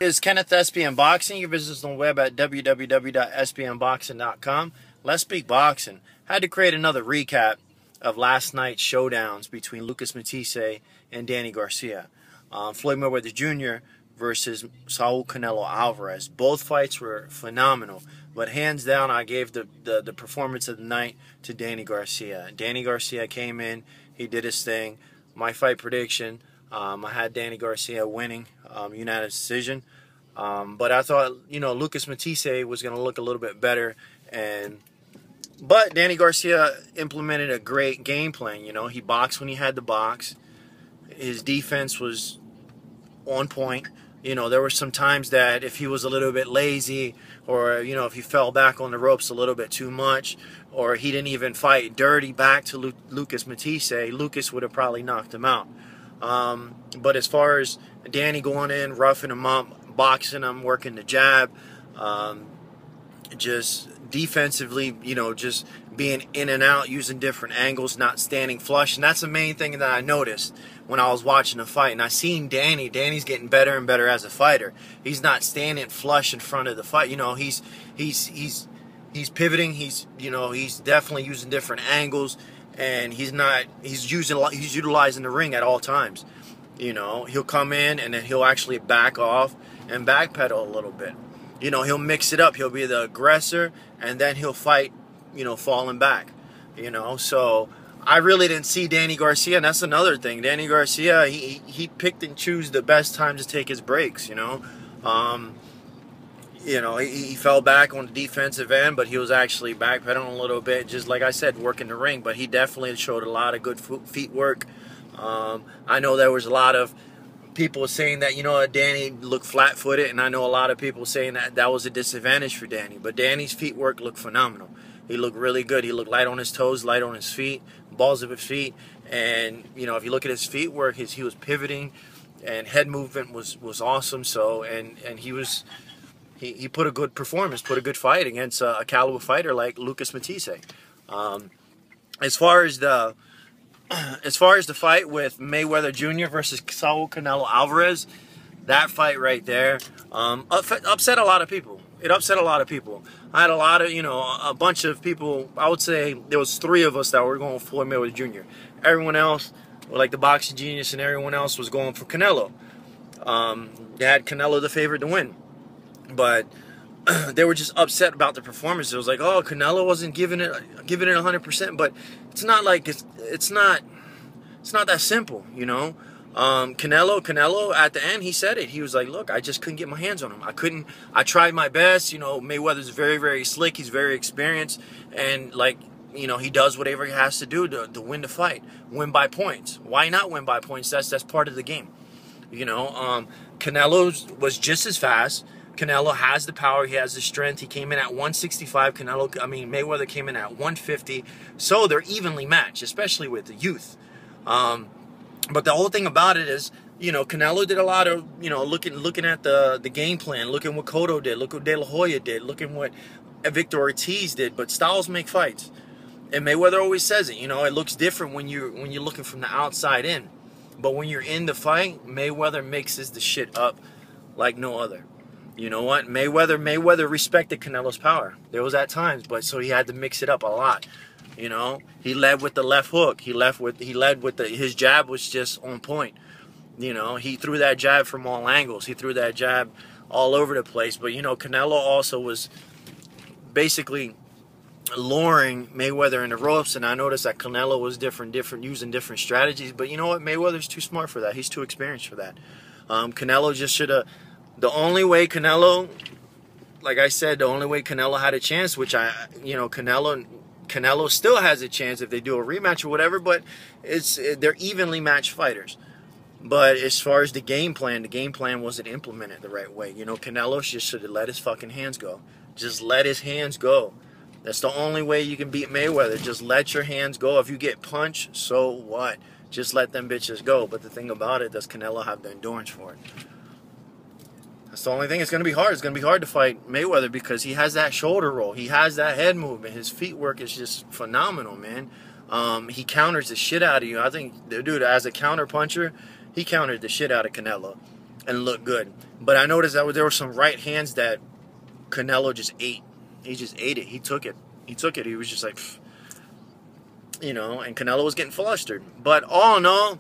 Is Kenneth SBN Boxing. You visit us on the web at www.sbnboxing.com. Let's speak boxing. Had to create another recap of last night's showdowns between Lucas Matthysse and Danny Garcia. Floyd Mayweather Jr. versus Saul Canelo Alvarez. Both fights were phenomenal, but hands down, I gave the performance of the night to Danny Garcia. Danny Garcia came in, he did his thing. My fight prediction, I had Danny Garcia winning, unanimous decision. But I thought, Lucas Matthysse was going to look a little bit better. But Danny Garcia implemented a great game plan. He boxed when he had to box. His defense was on point. There were some times that if he was a little bit lazy, or, if he fell back on the ropes a little bit too much, or he didn't even fight dirty back to Lucas Matthysse, Lucas would have probably knocked him out. But as far as Danny going in, roughing him up, boxing him, working the jab, just defensively, just being in and out, using different angles, not standing flush. And that's the main thing that I noticed when I was watching the fight. And I seen Danny's getting better and better as a fighter. He's not standing flush in front of the fight. He's pivoting. He's definitely using different angles. And he's utilizing the ring at all times. He'll come in and then he'll actually back off and backpedal a little bit. He'll mix it up. He'll be the aggressor and then he'll fight, falling back. So I really didn't see Danny Garcia, and that's another thing. Danny Garcia, he picked and chose the best time to take his breaks. He fell back on the defensive end, but he was actually backpedaling a little bit, just like I said, working the ring. But he definitely showed a lot of good feet work. I know there was a lot of people saying that, Danny looked flat-footed, and I know a lot of people saying that was a disadvantage for Danny. But Danny's feet work looked phenomenal. He looked really good. He looked light on his toes, light on his feet, balls of his feet. And, if you look at his feet work, he was pivoting, and head movement was awesome. So, and he put a good performance, put a good fight against a caliber fighter like Lucas Matthysse. As far as the fight with Mayweather Jr. versus Saul Canelo Alvarez, that fight right there upset a lot of people. It upset a lot of people. I had a lot of, a bunch of people. I would say there was 3 of us that were going for Floyd Mayweather Jr. Everyone else, like the Boxing Genius and everyone else, was going for Canelo. They had Canelo the favorite to win. But they were just upset about the performance. It was like, oh, Canelo wasn't giving it 100%. But it's not like it's not that simple, Canelo at the end, he said it. He was like, look, I just couldn't get my hands on him. I tried my best. Mayweather's very, very slick. He's very experienced, and he does whatever he has to do to win the fight, win by points. Why not win by points? That's part of the game. Canelo was just as fast. Canelo has the power. He has the strength. He came in at 165. Mayweather came in at 150. So they're evenly matched, especially with the youth. But the whole thing about it is, Canelo did a lot of, looking at the game plan, looking what Cotto did, look what Delahoya did, looking what Victor Ortiz did. But styles make fights, and Mayweather always says it. It looks different when you're looking from the outside in, but when you're in the fight, Mayweather mixes the shit up like no other. You know what? Mayweather respected Canelo's power. There was at times, but so he had to mix it up a lot. He led with the left hook. He led with his jab was just on point. He threw that jab from all angles. He threw that jab all over the place. But Canelo also was basically luring Mayweather in the ropes, and I noticed that Canelo was different, using different strategies. But you know what? Mayweather's too smart for that. He's too experienced for that. Canelo just should have. The only way Canelo, like I said, the only way Canelo had a chance, which Canelo still has a chance if they do a rematch or whatever, but they're evenly matched fighters. But as far as the game plan wasn't implemented the right way. Canelo just should have let his fucking hands go. Just let his hands go. That's the only way you can beat Mayweather. Just let your hands go. If you get punched, so what? Just let them bitches go. But the thing about it, does Canelo have the endurance for it? That's the only thing. It's going to be hard. It's going to be hard to fight Mayweather because he has that shoulder roll. He has that head movement. His feet work is just phenomenal, man. He counters the shit out of you. I think, dude, as a counter puncher, he countered the shit out of Canelo. and look good. But I noticed that there were some right hands that Canelo just ate. He just ate it. He took it. He took it. He was just like, pff, you know, and Canelo was getting flustered. But all in all,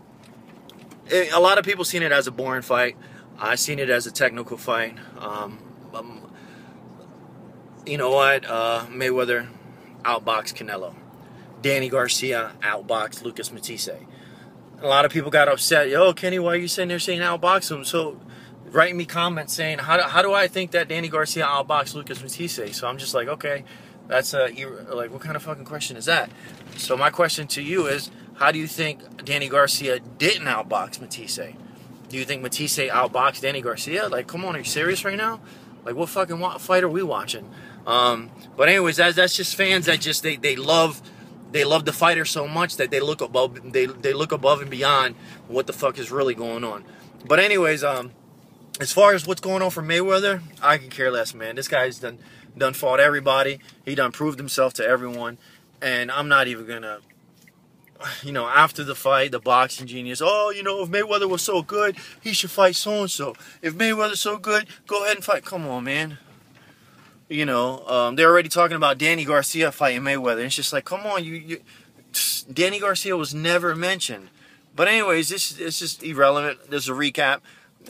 a lot of people seen it as a boring fight. I seen it as a technical fight. You know what? Mayweather outboxed Canelo. Danny Garcia outboxed Lucas Matthysse. A lot of people got upset. Yo, Kenny, why are you sitting there saying outbox him? So write me comments saying, how do I think that Danny Garcia outboxed Lucas Matthysse? So I'm just like, okay, that's like, what kind of fucking question is that? So my question to you is, how do you think Danny Garcia didn't outbox Matthysse? Do you think Matthysse outboxed Danny Garcia? Like, come on, are you serious right now? Like, what fucking fight are we watching? But anyways, that's just fans that just they love the fighter so much that they look above and beyond what the fuck is really going on. But anyways, as far as what's going on for Mayweather, I can care less, man. This guy's done fought everybody. He done proved himself to everyone, and I'm not even gonna, you know, after the fight, the boxing genius, oh, you know, if Mayweather was so good, he should fight so-and-so. If Mayweather's so good, go ahead and fight. Come on, man. You know, they're already talking about Danny Garcia fighting Mayweather. It's just like, come on, Danny Garcia was never mentioned. But anyways, it's just irrelevant. There's a recap.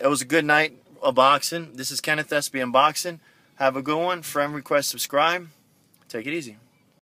It was a good night of boxing. This is Kenneth Thespian Boxing. Have a good one. Friend request, subscribe. Take it easy.